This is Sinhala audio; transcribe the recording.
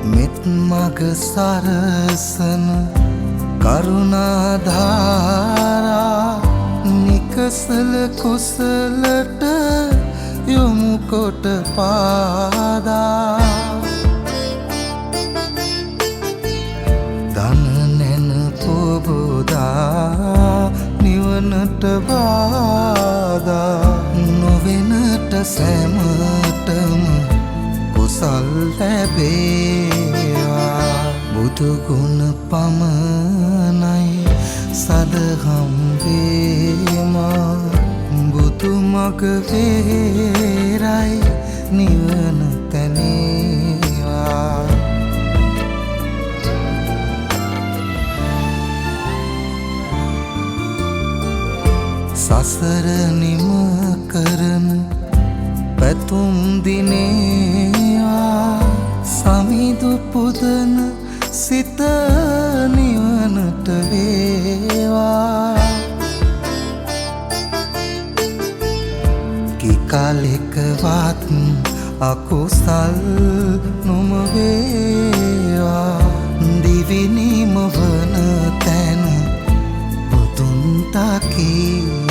මෙත් මග සරසන කරුණාධාරා නිකසල කුසලට යොමු කොට පාදා දන නැන පොබෝදා නිවනට බාධා නොවෙනට සැමටම කුසල් ලැබේවා බුදුගුණ පමණයි සදහම් වේමා බුදු මග වේරයි නිවන තැනේවා සසර නිම කරන පැතුම් දිනේවා සමිදු පුදන සිත නිවනට වේවා කිකලෙකවත් අකුසල් නොම වේවා දිවි නිම වන තැන බුදුන් තකී